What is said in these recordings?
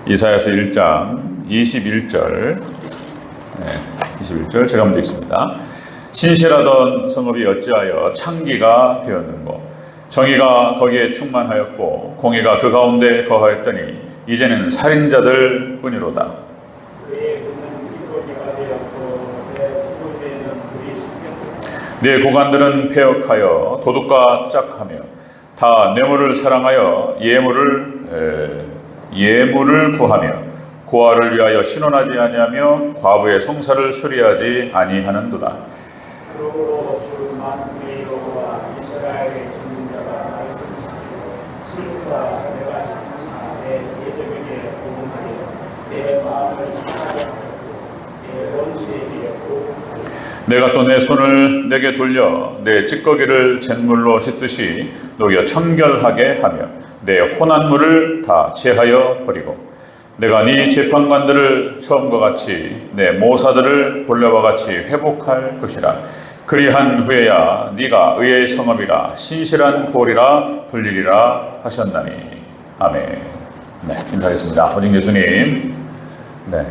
이사야서 1장 21절 21절 제가 먼저 읽습니다. 신실하던 성읍이 어찌하여 창기가 되었는고, 정의가 거기에 충만하였고 공의가 그 가운데 거하였더니 이제는 살인자들 뿐이로다. 네 고관들은 폐역하여 도둑과 짝하며 다 뇌물을 사랑하여 예물을 구하며 고아를 위하여 신원하지 아니하며 과부의 송사를 수리하지 아니하는도다. 그러므로 주 만군의 여호와 이스라엘의 전능자가 말씀하시되 슬프다. 내가 장차 내 예정에게 복음하여 내 마음을 하여 내 원수에게 복음하여 내가 또 내 손을 내게 돌려 내 찌꺼기를 잿물로 씻듯이 녹여 청결하게 하며 내 혼한 물을 다 제하여 버리고 내가 네 재판관들을 처음과 같이 내 모사들을 본래와 같이 회복할 것이라. 그리한 후에야 네가 의의 성읍이라 신실한 골이라 불리리라 하셨나니. 아멘. 네, 인사하겠습니다. 오직 예수님,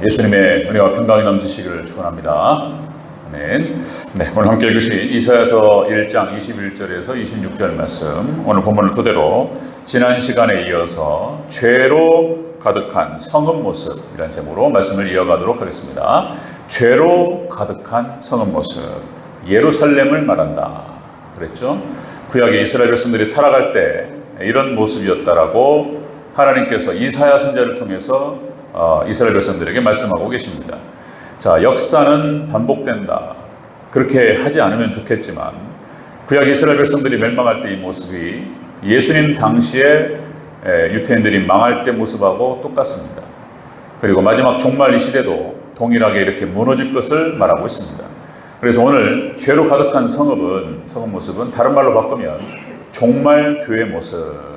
예수님의 은혜와 평강이 넘치시기를 축원합니다. 아멘. 네, 오늘 함께 읽으신 이사야서 1장 21절에서 26절 말씀, 오늘 본문을 토대로 지난 시간에 이어서 죄로 가득한 성읍 모습이라는 제목으로 말씀을 이어가도록 하겠습니다. 죄로 가득한 성읍 모습, 예루살렘을 말한다 그랬죠. 구약의 이스라엘 백성들이 타락할 때 이런 모습이었다라고 하나님께서 이사야 선지자를 통해서 이스라엘 백성들에게 말씀하고 계십니다. 자, 역사는 반복된다. 그렇게 하지 않으면 좋겠지만 구약 이스라엘 백성들이 멸망할 때 이 모습이 예수님 당시에 유태인들이 망할 때 모습하고 똑같습니다. 그리고 마지막 종말 이 시대도 동일하게 이렇게 무너질 것을 말하고 있습니다. 그래서 오늘 죄로 가득한 성읍 모습은 다른 말로 바꾸면 종말 교회 모습,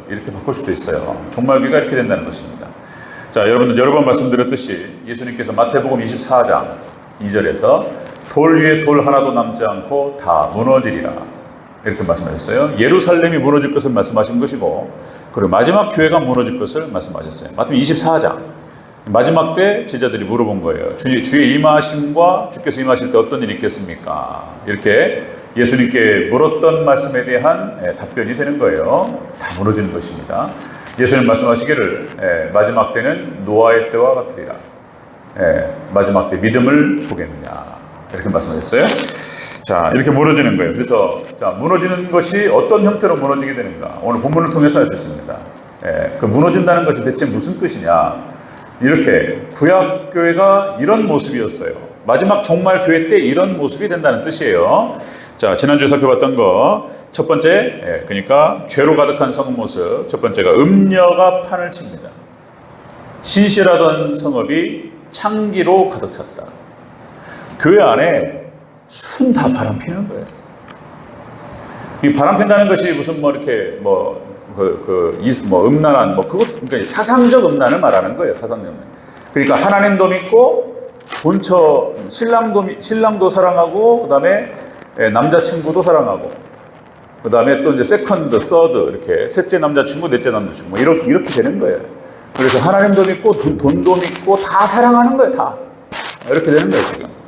이렇게 바꿀 수도 있어요. 종말 교회가 이렇게 된다는 것입니다. 자, 여러분들 여러 번 말씀드렸듯이 예수님께서 마태복음 24장 2절에서 돌 위에 돌 하나도 남지 않고 다 무너지리라 이렇게 말씀하셨어요. 예루살렘이 무너질 것을 말씀하신 것이고, 그리고 마지막 교회가 무너질 것을 말씀하셨어요. 마태복음 24장 마지막 때 제자들이 물어본 거예요. 주의 임하심과 주께서 임하실 때 어떤 일이 있겠습니까? 이렇게 예수님께 물었던 말씀에 대한 답변이 되는 거예요. 다 무너지는 것입니다. 예수님 말씀하시기를 마지막 때는 노아의 때와 같으리라. 마지막 때 믿음을 보겠느냐 이렇게 말씀하셨어요. 자, 이렇게 무너지는 거예요. 그래서 자, 무너지는 것이 어떤 형태로 무너지게 되는가, 오늘 본문을 통해서 알 수 있습니다. 그 무너진다는 것이 대체 무슨 뜻이냐, 이렇게 구약교회가 이런 모습이었어요. 마지막 종말 교회 때 이런 모습이 된다는 뜻이에요. 자, 지난주에 살펴봤던 거 첫 번째, 그러니까 죄로 가득한 성읍 모습. 첫 번째가 음녀가 판을 칩니다. 신실하던 성읍이 창기로 가득 찼다. 교회 안에 순 다 바람 피는 거예요. 이 바람 핀다는 것이 무슨 이렇게 음란한 그러니까 사상적 음란을 말하는 거예요. 사상적 음란. 그러니까 하나님도 믿고 본처 신랑도 사랑하고, 그다음에 남자친구도 사랑하고, 그다음에 또 이제 세컨드, 서드 이렇게 셋째 남자친구, 넷째 남자친구 이렇게 되는 거예요. 그래서 하나님도 믿고 돈도 믿고 다 사랑하는 거예요. 다 이렇게 되는 거예요 지금.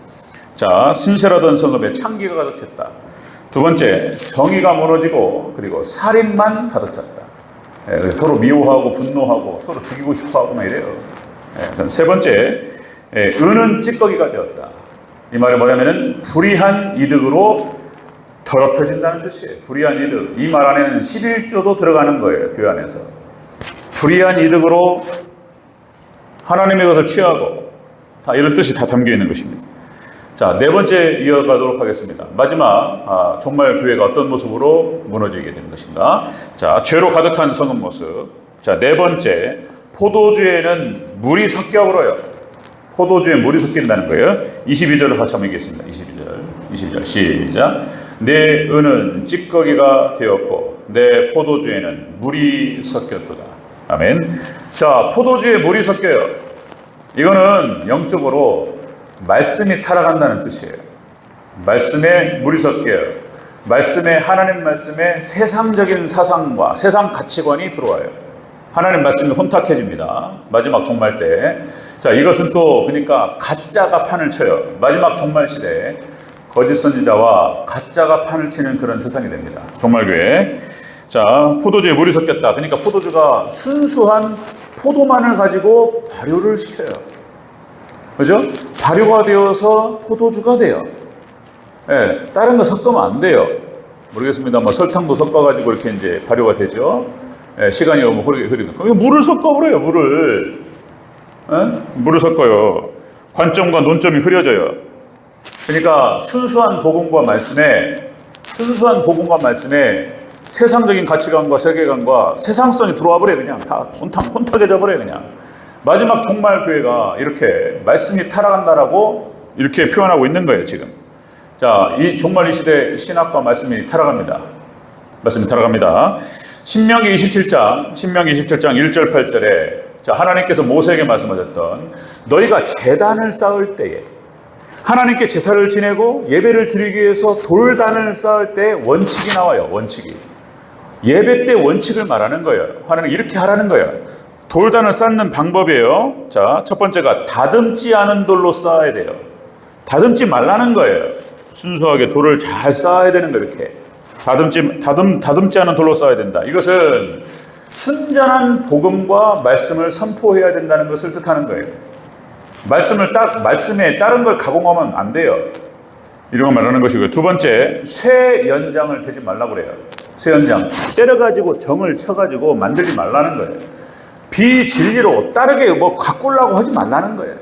자, 신실하던 성읍에 창기가 가득했다. 두 번째, 정의가 무너지고 그리고 살인만 가득 찼다. 서로 미워하고 분노하고 서로 죽이고 싶어하고 막 이래요. 세 번째, 은은 찌꺼기가 되었다. 이 말이 뭐냐면은 불의한 이득으로 더럽혀진다는 뜻이에요. 불의한 이득. 이 말 안에는 11조도 들어가는 거예요. 교회 안에서. 불의한 이득으로 하나님의 것을 취하고, 다 이런 뜻이 다 담겨 있는 것입니다. 자, 네 번째 이어가도록 하겠습니다. 마지막 종말 교회가 어떤 모습으로 무너지게 되는 것인가. 자, 죄로 가득한 성읍 모습. 자, 네 번째, 포도주에는 물이 섞여 불어요. 포도주에 물이 섞인다는 거예요. 22절을 같이 한번 읽겠습니다. 22절 시작. 내 은은 찌꺼기가 되었고 내 포도주에는 물이 섞였도다. 아멘. 자, 포도주에 물이 섞여요. 이거는 영적으로 말씀이 타락한다는 뜻이에요. 말씀에 물이 섞여요. 말씀에, 하나님 말씀에 세상적인 사상과 세상 가치관이 들어와요. 하나님 말씀이 혼탁해집니다. 마지막 종말 때. 자, 이것은 또 그러니까 가짜가 판을 쳐요. 마지막 종말 시대에 거짓 선지자와 가짜가 판을 치는 그런 세상이 됩니다. 종말교회. 자, 포도주에 물이 섞였다. 그러니까 포도주가 순수한 포도만을 가지고 발효를 시켜요. 그죠? 발효가 되어서 포도주가 돼요. 예, 다른 거 섞으면 안 돼요. 모르겠습니다. 뭐 설탕도 섞어가지고 이렇게 이제 발효가 되죠. 예, 시간이 오면 흐르니까. 물을 섞어버려요, 물을. 예? 물을 섞어요. 관점과 논점이 흐려져요. 그러니까 순수한 복음과 말씀에 세상적인 가치관과 세계관과 세상성이 들어와 버려요. 그냥 다 혼탁해져 버려요. 그냥. 마지막 종말 교회가 이렇게 말씀이 타락한다라고 이렇게 표현하고 있는 거예요, 지금. 자, 이 종말 이 시대 신학과 말씀이 타락합니다. 신명기 27장 1절 8절에 자, 하나님께서 모세에게 말씀하셨던 너희가 제단을 쌓을 때에 하나님께 제사를 지내고 예배를 드리기 위해서 돌단을 쌓을 때 원칙이 나와요. 원칙이. 예배 때 원칙을 말하는 거예요. 하나님 이렇게 하라는 거예요. 돌단을 쌓는 방법이에요. 자, 첫 번째가 다듬지 않은 돌로 쌓아야 돼요. 다듬지 말라는 거예요. 순수하게 돌을 잘 쌓아야 되는 거예요. 이렇게. 다듬지 않은 돌로 쌓아야 된다. 이것은 순전한 복음과 말씀을 선포해야 된다는 것을 뜻하는 거예요. 말씀에 다른 걸 가공하면 안 돼요. 이런 걸 말하는 것이고요. 두 번째, 쇠 연장을 대지 말라고 그래요. 쇠 연장. 때려가지고 정을 쳐가지고 만들지 말라는 거예요. 비진리로 다르게 뭐 가꾸려고 하지 말라는 거예요.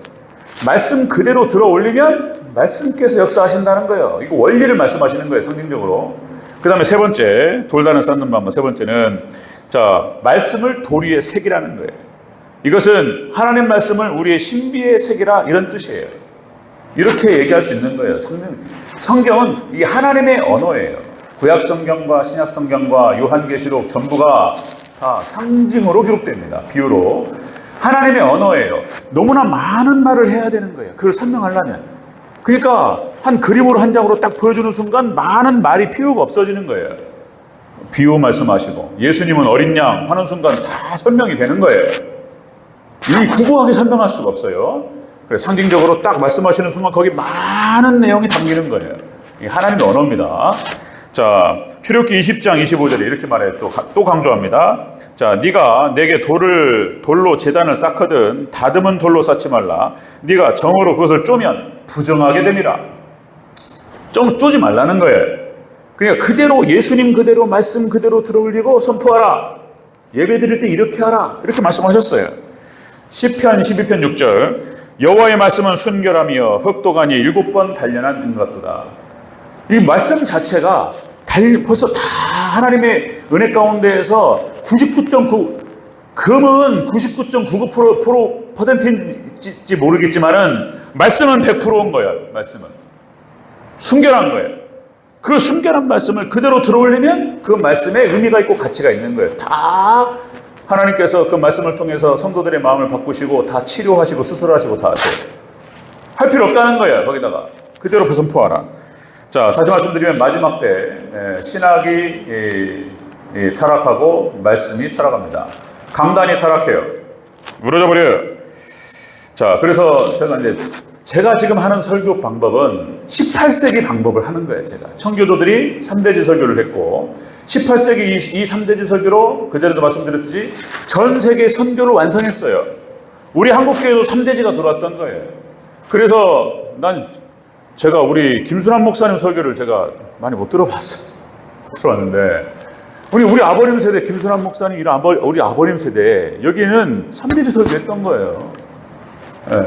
말씀 그대로 들어 올리면 말씀께서 역사하신다는 거예요. 이거 원리를 말씀하시는 거예요, 상징적으로. 그 다음에 세 번째, 돌단을 쌓는 방법. 세 번째는 자, 말씀을 돌 위에 새기라는 거예요. 이것은 하나님 말씀을 우리의 신비에 새기라 이런 뜻이에요. 이렇게 얘기할 수 있는 거예요. 성경은 이게 하나님의 언어예요. 구약 성경과 신약 성경과 요한계시록 전부가 다 상징으로 기록됩니다. 비유로. 하나님의 언어예요. 너무나 많은 말을 해야 되는 거예요. 그걸 설명하려면. 그러니까 한 그림으로 한 장으로 딱 보여주는 순간 많은 말이 필요가 없어지는 거예요. 비유 말씀하시고 예수님은 어린 양 하는 순간 다 설명이 되는 거예요. 이 구구하게 설명할 수가 없어요. 그래서 상징적으로 딱 말씀하시는 순간 거기 많은 내용이 담기는 거예요. 이게 하나님의 언어입니다. 자, 출애굽기 20장 25절에 이렇게 말해요. 또 강조합니다. 자, 네가 내게 돌로 제단을 쌓거든 다듬은 돌로 쌓지 말라. 네가 정으로 그것을 쪼면 부정하게 됨이라. 좀 쪼지 말라는 거예요. 그러니까 그대로 예수님 그대로 말씀 그대로 들어올리고 선포하라. 예배 드릴 때 이렇게 하라. 이렇게 말씀하셨어요. 시편 12편 6절 여호와의 말씀은 순결하며 흑도가니 7번 단련한 은같도다. 이 말씀 자체가 벌써 다 하나님의 은혜 가운데에서 99.9 금은 99.99%인지 모르겠지만은 말씀은 100%인 거예요. 말씀은 순결한 거예요. 그 순결한 말씀을 그대로 들어올리면 그 말씀에 의미가 있고 가치가 있는 거예요. 다 하나님께서 그 말씀을 통해서 성도들의 마음을 바꾸시고 다 치료하시고 수술하시고 다 하세요. 할 필요 없다는 거예요. 거기다가 그대로 선포하라. 자, 다시 말씀드리면 마지막 때 신학이 타락하고 말씀이 타락합니다. 강단이 타락해요. 무너져 버려요. 자, 그래서 제가 지금 하는 설교 방법은 18세기 방법을 하는 거예요. 제가 청교도들이 3대지 설교를 했고 18세기 이 3대지 설교로 그전에도 말씀드렸듯이 전 세계 선교를 완성했어요. 우리 한국교회도 3대지가 들어왔던 거예요. 그래서 제가 우리 김순환 목사님 설교를 제가 많이 못 들어봤어요. 들어왔는데 우리 아버님 세대 김순환 목사님 우리 아버님 세대 여기는 3대지 설교했던 거예요. 네,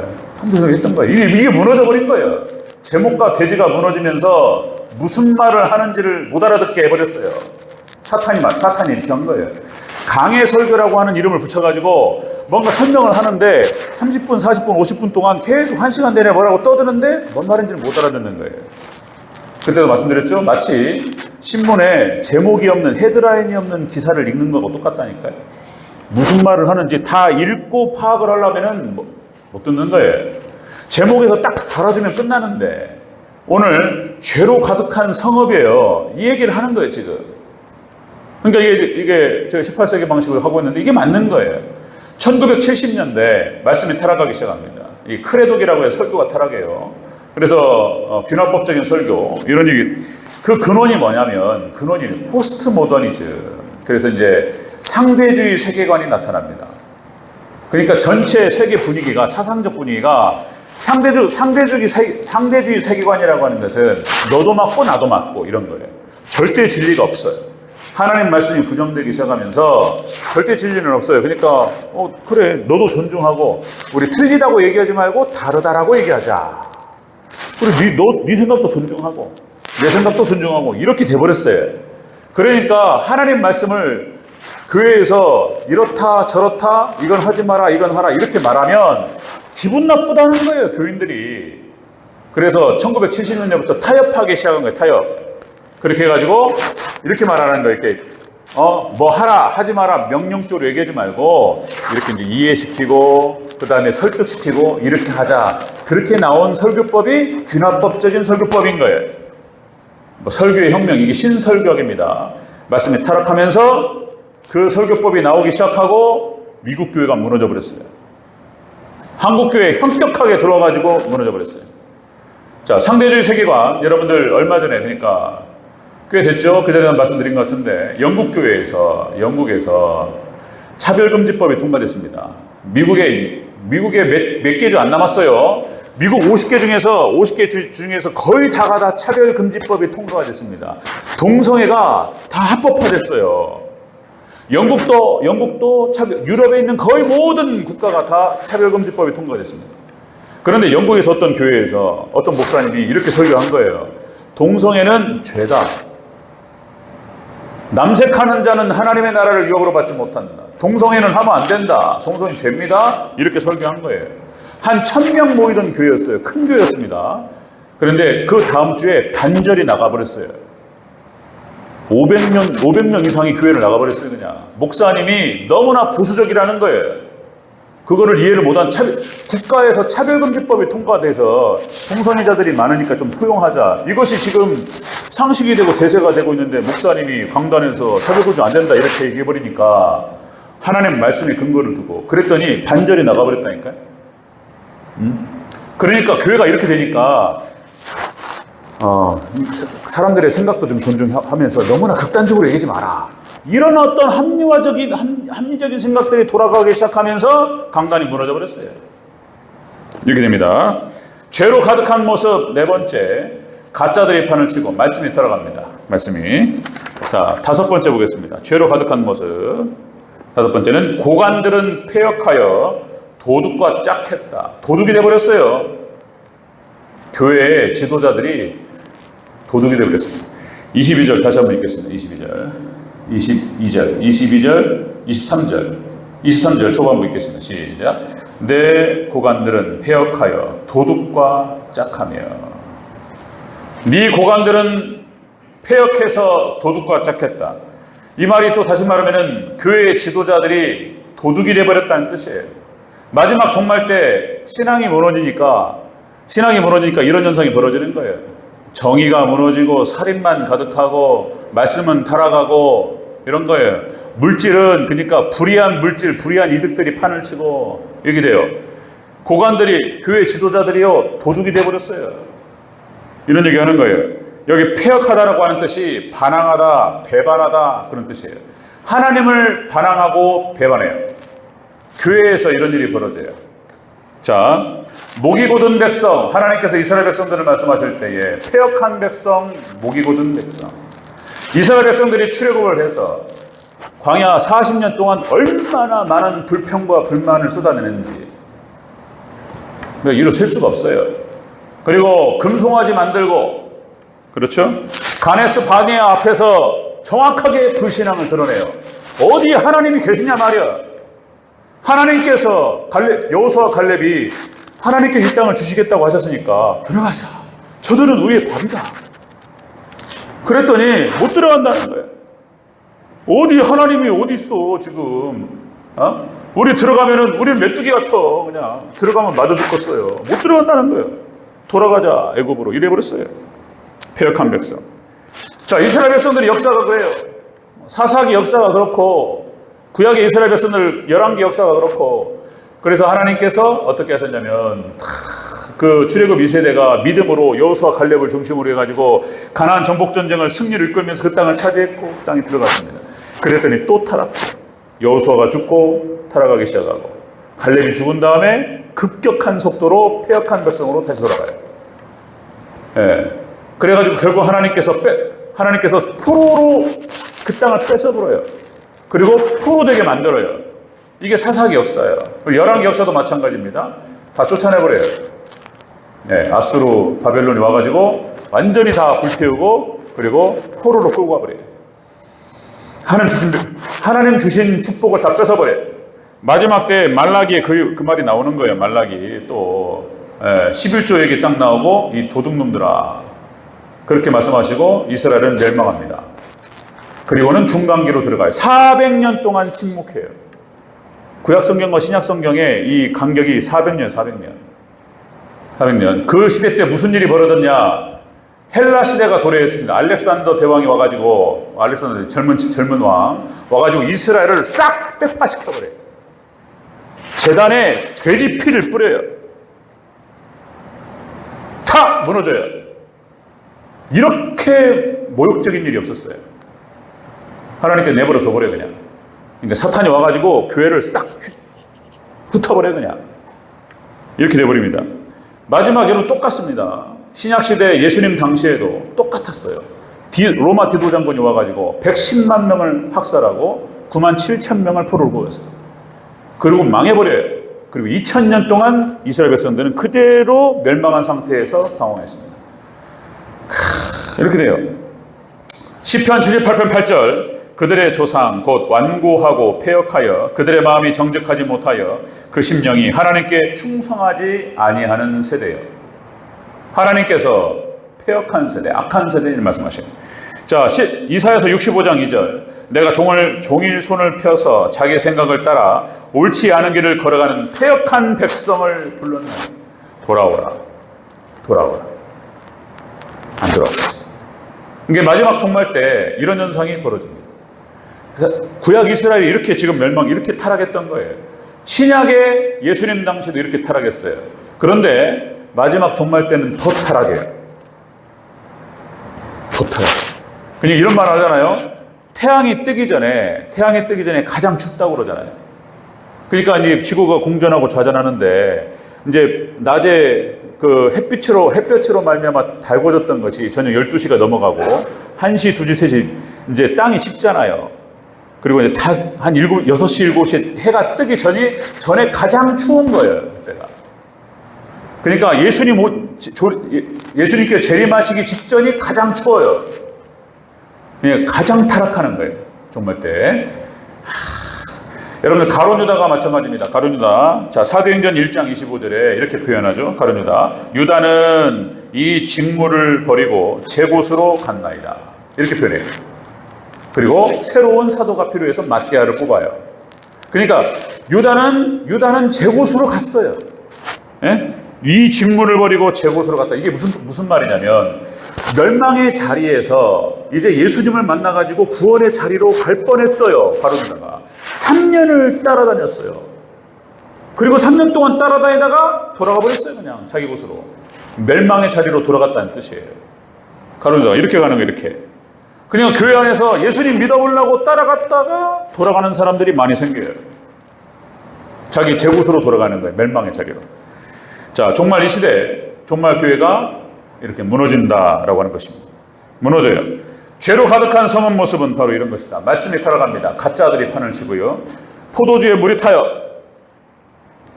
3대지 설교했던 거예요. 이게 무너져 버린 거예요. 제목과 대지가 무너지면서 무슨 말을 하는지를 못 알아듣게 해버렸어요. 사탄이 이렇게 한 거예요. 강해 설교라고 하는 이름을 붙여가지고 뭔가 설명을 하는데 30분, 40분, 50분 동안 계속 1시간 내내 뭐라고 떠드는데 뭔 말인지를 못 알아듣는 거예요. 그때도 말씀드렸죠? 마치 신문에 제목이 없는 헤드라인이 없는 기사를 읽는 거하고 똑같다니까요. 무슨 말을 하는지 다 읽고 파악을 하려면 못 듣는 거예요. 제목에서 딱 달아주면 끝나는데 오늘 죄로 가득한 성읍이에요. 이 얘기를 하는 거예요, 지금. 그러니까 이게 제가 18세기 방식으로 하고 있는데 이게 맞는 거예요. 1970년대 말씀이 타락하기 시작합니다. 이 크레독이라고 해서 설교가 타락해요. 그래서 균합법적인 설교 이런 얘기, 그 근원이 뭐냐면 근원이 포스트 모더니즘. 그래서 이제 상대주의 세계관이 나타납니다. 그러니까 전체 세계 분위기가, 사상적 분위기가 상대주의 세계관이라고 하는 것은 너도 맞고 나도 맞고 이런 거예요. 절대 진리가 없어요. 하나님 말씀이 부정되기 시작하면서 절대 진리는 없어요. 그러니까 그래, 너도 존중하고 우리 틀리다고 얘기하지 말고 다르다라고 얘기하자. 그리고 네 생각도 존중하고 내 생각도 존중하고 이렇게 돼버렸어요. 그러니까 하나님 말씀을 교회에서 이렇다 저렇다, 이건 하지 마라 이건 하라 이렇게 말하면 기분 나쁘다는 거예요, 교인들이. 그래서 1970년대부터 타협하기 시작한 거예요. 타협. 그렇게 해가지고 이렇게 말하는 거예요. 이렇게 뭐 하라 하지 마라 명령적으로 얘기하지 말고 이렇게 이제 이해시키고 그 다음에 설득시키고 이렇게 하자. 그렇게 나온 설교법이 균합법적인 설교법인 거예요. 뭐 설교의 혁명, 이게 신설교학입니다. 말씀이 타락하면서 그 설교법이 나오기 시작하고 미국 교회가 무너져 버렸어요. 한국 교회에 현격하게 들어와가지고 무너져 버렸어요. 자, 상대주의 세계관, 여러분들 얼마 전에, 그러니까 꽤 됐죠? 그 전에 말씀드린 것 같은데 영국에서 차별금지법이 통과됐습니다. 미국에 몇 개주 안 남았어요. 미국 50개 중에서 거의 다가 다 차별금지법이 통과가 됐습니다. 동성애가 다 합법화됐어요. 영국도 유럽에 있는 거의 모든 국가가 다 차별금지법이 통과됐습니다. 그런데 영국에서 어떤 교회에서 어떤 목사님이 이렇게 설교한 거예요. 동성애는 죄다. 남색하는 자는 하나님의 나라를 유업으로 받지 못한다. 동성애는 하면 안 된다. 동성애 죄입니다. 이렇게 설교한 거예요. 한 1000명 모이던 교회였어요. 큰 교회였습니다. 그런데 그 다음 주에 반절이 나가버렸어요. 500명 이상이 교회를 나가버렸어요. 그냥 목사님이 너무나 보수적이라는 거예요. 그거를 이해를 못한 국가에서 차별금지법이 통과돼서 동성애자들이 많으니까 좀 포용하자. 이것이 지금 상식이 되고 대세가 되고 있는데 목사님이 강단에서 차별금지 안 된다 이렇게 얘기해버리니까 하나님 말씀에 근거를 두고 그랬더니 반절이 나가버렸다니까요. 그러니까 교회가 이렇게 되니까 사람들의 생각도 좀 존중하면서 너무나 극단적으로 얘기하지 마라. 이런 어떤 합리적인 생각들이 돌아가기 시작하면서 강단이 무너져 버렸어요. 이렇게 됩니다. 죄로 가득한 모습, 네 번째, 가짜들이 판을 치고 말씀이 들어갑니다. 말씀이. 자, 다섯 번째 보겠습니다. 죄로 가득한 모습. 다섯 번째는 고관들은 패역하여 도둑과 짝했다. 도둑이 돼버렸어요. 교회의 지도자들이 도둑이 돼버렸습니다. 22절 다시 한번 읽겠습니다. 22절, 23절 초반부 읽겠습니다. 시작. 내 고관들은 패역하여 도둑과 짝하며. 네 고관들은 패역해서 도둑과 짝했다. 이 말이 또 다시 말하면은 교회의 지도자들이 도둑이 돼버렸다는 뜻이에요. 마지막 종말 때 신앙이 무너지니까 이런 현상이 벌어지는 거예요. 정의가 무너지고 살인만 가득하고 말씀은 타락하고 이런 거예요. 물질은 그러니까 불의한 이득들이 판을 치고 이렇게 돼요. 고관들이, 교회 지도자들이요, 도둑이 돼버렸어요. 이런 얘기하는 거예요. 여기 패역하다라고 하는 뜻이 반항하다, 배반하다 그런 뜻이에요. 하나님을 반항하고 배반해요. 교회에서 이런 일이 벌어져요. 자, 목이 곧은 백성, 하나님께서 이스라엘 백성들을 말씀하실 때에 패역한 백성, 목이 곧은 백성. 이스라엘 백성들이 출애굽을 해서 광야 40년 동안 얼마나 많은 불평과 불만을 쏟아내는지 이로 셀 수가 없어요. 그리고 금송아지 만들고, 그렇죠? 가네스 바네아 앞에서 정확하게 불신앙을 드러내요. 어디 하나님이 계시냐 말이야. 하나님께서 여호수아 갈렙이 하나님께 이 땅을 주시겠다고 하셨으니까 들어가자. 저들은 우리의 밥이다. 그랬더니 못 들어간다는 거예요. 어디 하나님이 어디 있어 지금? 우리 들어가면은 우리 메뚜기 같아. 그냥 들어가면 맞아 죽겠어요. 못 들어간다는 거예요. 돌아가자 애굽으로 이래 버렸어요. 패역한 백성. 자, 이스라엘 백성들의 역사가 그래요. 사사기 역사가 그렇고 구약의 이스라엘 백성들 열왕기 역사가 그렇고 그래서 하나님께서 어떻게 하셨냐면 그 출애굽 2세대가 믿음으로 여호수아 갈렙을 중심으로 해가지고 가나안 정복 전쟁을 승리를 이끌면서 그 땅을 차지했고 그 땅에 들어갔습니다. 그랬더니 또 타락. 여호수아가 죽고 타락하기 시작하고 갈렙이 죽은 다음에 급격한 속도로 패역한 백성으로 다시 돌아가요. 예. 그래가지고 결국 하나님께서 포로로 그 땅을 뺏어버려요. 그리고 포로 되게 만들어요. 이게 사사기 역사예요. 열왕기 역사도 마찬가지입니다. 다 쫓아내버려요. 예, 아수르 바벨론이 와가지고 완전히 다 불태우고 그리고 포로로 끌고 가버려요. 하나님 주신 축복을 다 뺏어버려요. 마지막 때 말라기에 그 말이 나오는 거예요. 말라기 또 11조에게 딱 나오고 이 도둑놈들아 그렇게 말씀하시고 이스라엘은 멸망합니다. 그리고는 중간기로 들어가요. 400년 동안 침묵해요. 구약성경과 신약성경의 이 간격이 400년. 그 시대 때 무슨 일이 벌어졌냐? 헬라 시대가 도래했습니다. 알렉산더 대왕이 와가지고 알렉산더 젊은 왕 와가지고 이스라엘을 싹 백파시켜버려요. 제단에 돼지 피를 뿌려요. 다 무너져요. 이렇게 모욕적인 일이 없었어요. 하나님께 내버려 둬버려요 그냥. 그러니까 사탄이 와가지고 교회를 싹 흩어버려요 그냥. 이렇게 돼버립니다. 마지막에는 똑같습니다. 신약시대 예수님 당시에도 똑같았어요. 로마 디도 장군이 와가지고 110만 명을 학살하고 9만 7천 명을 포로로 구했어요. 그리고 망해버려요. 그리고 2000년 동안 이스라엘 백성들은 그대로 멸망한 상태에서 방황했습니다. 이렇게 돼요. 시편 78편 8절 그들의 조상 곧 완고하고 패역하여 그들의 마음이 정직하지 못하여 그 심령이 하나님께 충성하지 아니하는 세대요. 하나님께서 패역한 세대, 악한 세대를 말씀하십니다. 자, 이사야서 65장 2절 내가 종일 손을 펴서 자기 생각을 따라 옳지 않은 길을 걸어가는 패역한 백성을 불렀나니 돌아오라. 안 돌아왔어요. 이게 마지막 종말 때 이런 현상이 벌어집니다. 그래서 구약 이스라엘이 이렇게 지금 이렇게 타락했던 거예요. 신약의 예수님 당시도 이렇게 타락했어요. 그런데 마지막 종말 때는 더 타락해요. 더 타락. 그냥 이런 말 하잖아요. 태양이 뜨기 전에 가장 춥다고 그러잖아요. 그러니까 이제 지구가 공전하고 좌전하는데 이제 낮에 그 햇볕으로 말미암아 달궈졌던 것이 저녁 12시가 넘어가고 1시, 2시, 3시 이제 땅이 식잖아요. 그리고 이제 한 6시, 7시에 해가 뜨기 전에 가장 추운 거예요, 그때가. 그러니까 예수님께 재림하시기 직전이 가장 추워요. 가장 타락하는 거예요, 종말 때. 여러분들 가룟 유다가 마찬가지입니다. 가룟 유다. 자, 사도행전 1장 25절에 이렇게 표현하죠. 가룟 유다. 유다는 이 직무를 버리고 제 곳으로 갔나이다. 이렇게 표현해요. 그리고 새로운 사도가 필요해서 matthea를 뽑아요. 그러니까 유다는 제 곳으로 갔어요. 예? 이 직무를 버리고 제 곳으로 갔다. 이게 무슨 말이냐면 멸망의 자리에서 이제 예수님을 만나가지고 구원의 자리로 갈 뻔했어요. 가룟 유다가. 3년을 따라다녔어요. 그리고 3년 동안 따라다니다가 돌아가 버렸어요. 그냥 자기 곳으로. 멸망의 자리로 돌아갔다는 뜻이에요. 가룟 유다가 이렇게 가는 거예요. 이렇게. 그냥 교회 안에서 예수님 믿어보려고 따라갔다가 돌아가는 사람들이 많이 생겨요. 자기 제 곳으로 돌아가는 거예요. 멸망의 자리로. 자, 종말 이 시대, 종말 교회가 이렇게 무너진다라고 하는 것입니다. 무너져요. 죄로 가득한 성은 모습은 바로 이런 것이다. 말씀이 타락합니다. 가짜들이 판을 치고요. 포도주에 물이 타요.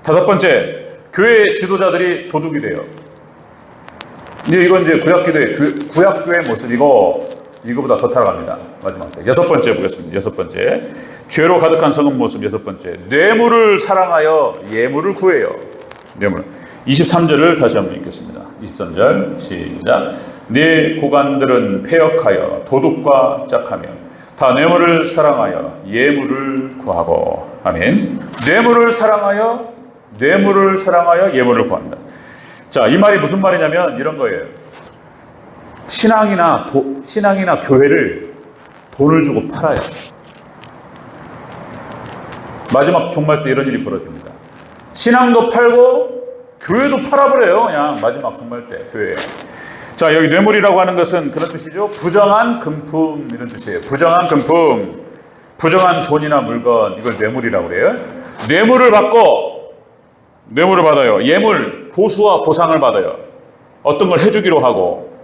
5번째, 교회 지도자들이 도둑이 돼요. 이건 이제 구약교회의 모습이고, 이거보다 더 타락합니다. 마지막 때. 6번째 보겠습니다. 6번째. 죄로 가득한 성은 모습 6번째. 뇌물을 사랑하여 예물을 구해요. 뇌물. 23절을 다시 한번 읽겠습니다. 23절 시작. 네 고관들은 패역하여 도둑과 짝하며 다 뇌물을 사랑하여 예물을 구하고. 아멘. 뇌물을 사랑하여 예물을 구한다. 자, 이 말이 무슨 말이냐면 이런 거예요. 신앙이나 교회를 돈을 주고 팔아요. 마지막 종말 때 이런 일이 벌어집니다. 신앙도 팔고 교회도 팔아버려요. 그냥 마지막 종말 때 교회. 자, 여기 뇌물이라고 하는 것은 그런 뜻이죠. 부정한 금품 이런 뜻이에요. 부정한 금품, 부정한 돈이나 물건, 이걸 뇌물이라고 그래요. 뇌물을 받아요. 예물, 보수와 보상을 받아요. 어떤 걸 해주기로 하고,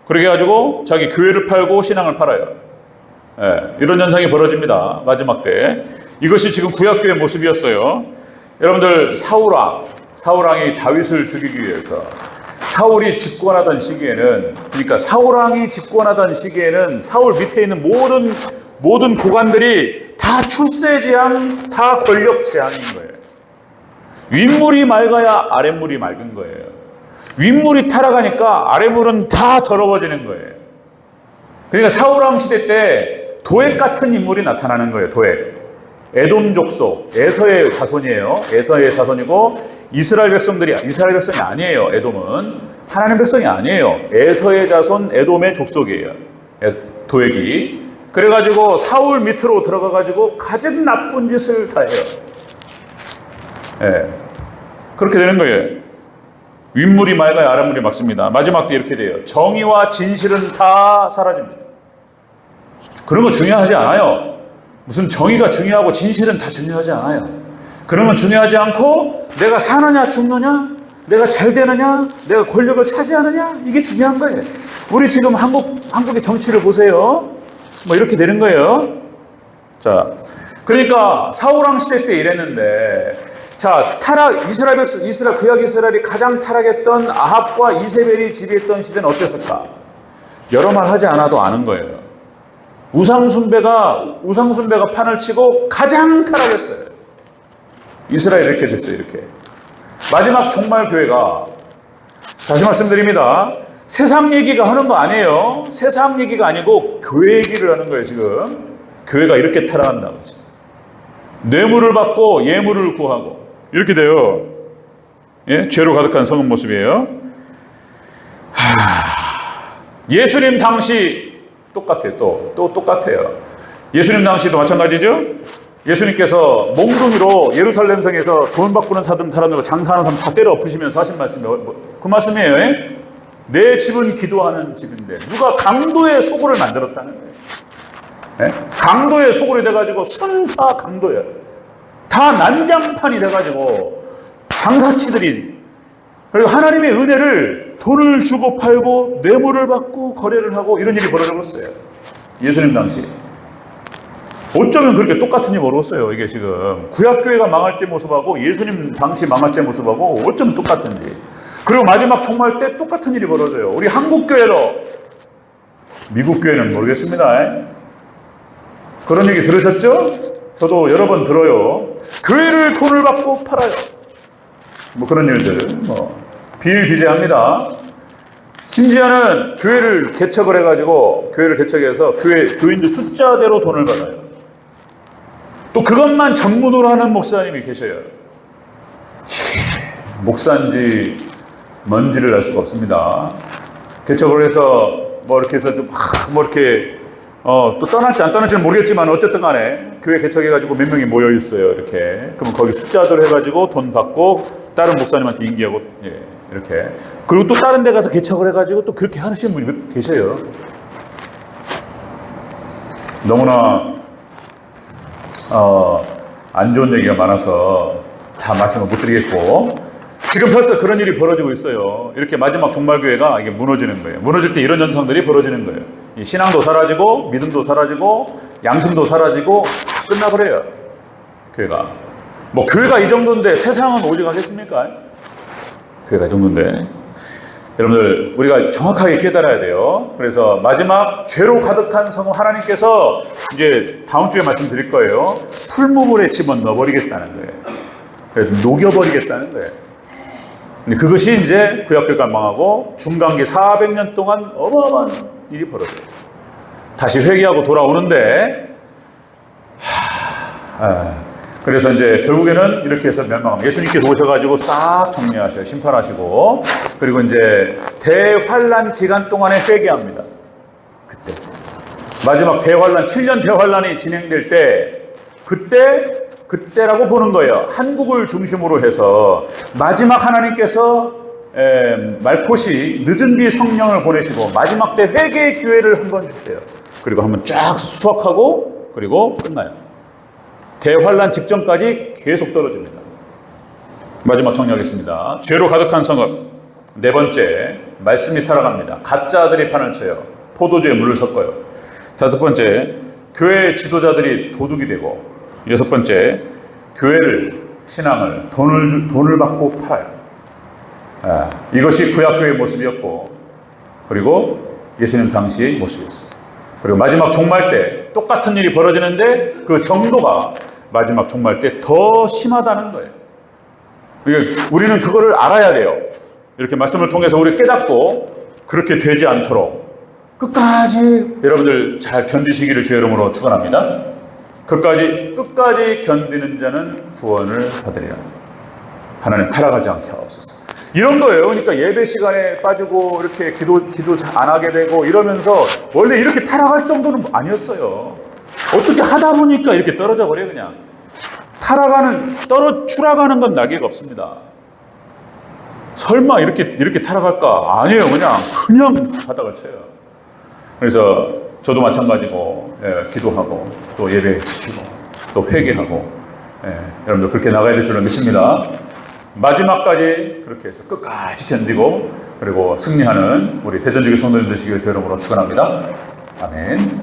그렇게 해가지고 자기 교회를 팔고 신앙을 팔아요. 이런 현상이 벌어집니다. 마지막 때. 이것이 지금 구약교의 모습이었어요. 여러분들, 사울왕이 다윗을 죽이기 위해서 사울이 집권하던 시기에는, 그러니까 사울왕이 집권하던 시기에는 사울 밑에 있는 모든 고관들이 다 출세지향, 다 권력지향인 거예요. 윗물이 맑아야 아랫물이 맑은 거예요. 윗물이 타락하니까 아랫물은 다 더러워지는 거예요. 그러니까 사울왕 시대 때 도액 같은 인물이 나타나는 거예요. 도액. 에돔 족속, 에서의 자손이에요. 에서의 자손이고, 이스라엘 백성이 아니에요. 에돔은 하나님 백성이 아니에요. 에서의 자손, 에돔의 족속이에요. 도액이. 그래가지고 사울 밑으로 들어가가지고 가진 나쁜 짓을 다 해요. 그렇게 되는 거예요. 윗물이 맑아야 아랫물이 맑습니다. 마지막 때 이렇게 돼요. 정의와 진실은 다 사라집니다. 그런 거 중요하지 않아요. 무슨 정의가 중요하고 진실은 다 중요하지 않아요. 그런 건 중요하지 않고, 내가 사느냐 죽느냐, 내가 잘 되느냐, 내가 권력을 차지하느냐, 이게 중요한 거예요. 우리 지금 한국의 정치를 보세요. 뭐 이렇게 되는 거예요. 자, 그러니까 사울왕 시대 때 이랬는데, 자, 구약 이스라엘이 가장 타락했던 아합과 이세벨이 지배했던 시대는 어땠을까? 여러 말 하지 않아도 아는 거예요. 우상숭배가 판을 치고 가장 타락했어요. 이스라엘 이렇게 됐어요. 이렇게. 마지막 종말 교회가, 다시 말씀드립니다. 세상 얘기가 하는 거 아니에요. 세상 얘기가 아니고 교회 얘기를 하는 거예요. 지금 교회가 이렇게 타락한다고. 뇌물을 받고 예물을 구하고 이렇게 돼요. 죄로 가득한 성은 모습이에요. 예수님 당시 똑같아요. 또 똑같아요. 예수님 당시도 마찬가지죠. 예수님께서 몽둥이로 예루살렘 성에서 돈 바꾸는 사람들과 장사하는 사람 다 때려 엎으시면서 하신 말씀이 그 말씀이에요. 내 집은 기도하는 집인데 누가 강도의 소굴을 만들었다는 거예요. 강도의 소굴이 돼가지고 순사 강도예요. 다 난장판이 돼가지고 장사치들이, 그리고 하나님의 은혜를 돈을 주고 팔고 뇌물을 받고 거래를 하고 이런 일이 벌어졌어요. 예수님 당시. 어쩌면 그렇게 똑같은 일이 벌어졌어요. 이게 지금 구약교회가 망할 때 모습하고 예수님 당시 망할 때 모습하고 어쩌면 똑같은지. 그리고 마지막 종말 때 똑같은 일이 벌어져요. 우리 한국교회로. 미국 교회는 모르겠습니다. 그런 얘기 들으셨죠? 저도 여러 번 들어요. 교회를 돈을 받고 팔아요. 뭐 그런 일들 비일비재합니다. 심지어는 교회를 개척을 해가지고 교회를 개척해서 교인들 숫자대로 돈을 받아요. 또 그것만 전문으로 하는 목사님이 계셔요. 목사인지 뭔지를 알 수가 없습니다. 개척을 해서 이렇게 해서 좀 이렇게 또 떠날지 안 떠날지는 모르겠지만 어쨌든 간에 교회 개척해가지고 몇 명이 모여 있어요. 이렇게. 그러면 거기 숫자들 해가지고 돈 받고 다른 목사님한테 인기하고 이렇게. 그리고 또 다른 데 가서 개척을 해가지고 또 그렇게 하시는 분이 계셔요. 너무나 안 좋은 얘기가 많아서 다 말씀을 못 드리겠고, 지금 벌써 그런 일이 벌어지고 있어요. 이렇게 마지막 종말교회가 이게 무너지는 거예요. 무너질 때 이런 현상들이 벌어지는 거예요. 이 신앙도 사라지고 믿음도 사라지고 양심도 사라지고 다 끝나버려요. 교회가. 교회가 이 정도인데 세상은 어디 가겠습니까? 교회가 이 정도인데. 여러분들, 우리가 정확하게 깨달아야 돼요. 그래서 마지막 죄로 가득한 성은 하나님께서 이제 다음 주에 말씀드릴 거예요. 풀무불에 집어넣어버리겠다는 거예요. 그래서 녹여버리겠다는 거예요. 근데 그것이 이제 구약교회가 망하고 중간기 400년 동안 어마어마한 일이 벌어져요. 다시 회개하고 돌아오는데, 그래서 이제 결국에는 이렇게 해서 멸망합니다. 예수님께서 오셔가지고 싹 정리하셔요. 심판하시고. 그리고 이제 대환란 기간 동안에 회개합니다. 그때. 마지막 대환란, 7년 대환란이 진행될 때 그때라고 보는 거예요. 한국을 중심으로 해서 마지막 하나님께서 말코시 늦은 비 성령을 보내시고 마지막 때 회개의 기회를 한번 주세요. 그리고 한번 쫙 수확하고 그리고 끝나요. 대환란 직전까지 계속 떨어집니다. 마지막 정리하겠습니다. 죄로 가득한 성읍. 네 번째, 말씀이 타락합니다. 가짜들이 판을 쳐요. 포도주에 물을 섞어요. 다섯 번째, 교회 지도자들이 도둑이 되고, 여섯 번째, 교회를, 신앙을 돈을 받고 팔아요. 이것이 구약교회의 모습이었고, 그리고 예수님 당시의 모습이었습니다. 그리고 마지막 종말 때 똑같은 일이 벌어지는데 그 정도가 마지막 종말 때 더 심하다는 거예요. 그러니까 우리는 그거를 알아야 돼요. 이렇게 말씀을 통해서 우리 깨닫고 그렇게 되지 않도록 끝까지 여러분들 잘 견디시기를 주의 이름으로 축원합니다. 끝까지 견디는 자는 구원을 받으리라. 하나님 타락하지 않게 하옵소서. 이런 거예요. 그러니까 예배 시간에 빠지고 이렇게 기도 안 하게 되고 이러면서 원래 이렇게 타락할 정도는 아니었어요. 어떻게 하다 보니까 이렇게 떨어져 버려요, 그냥. 추락하는 건 낙의가 없습니다. 설마 이렇게 타락할까? 아니에요. 그냥 바닥을 쳐요. 그래서 저도 마찬가지고, 기도하고, 또 예배 지키고, 또 회개하고, 여러분들 그렇게 나가야 될 줄로 믿습니다. 마지막까지 그렇게 해서 끝까지 견디고, 그리고 승리하는 우리 대전지교 성도들 되시기를 주의 이름으로 축원합니다. 아멘.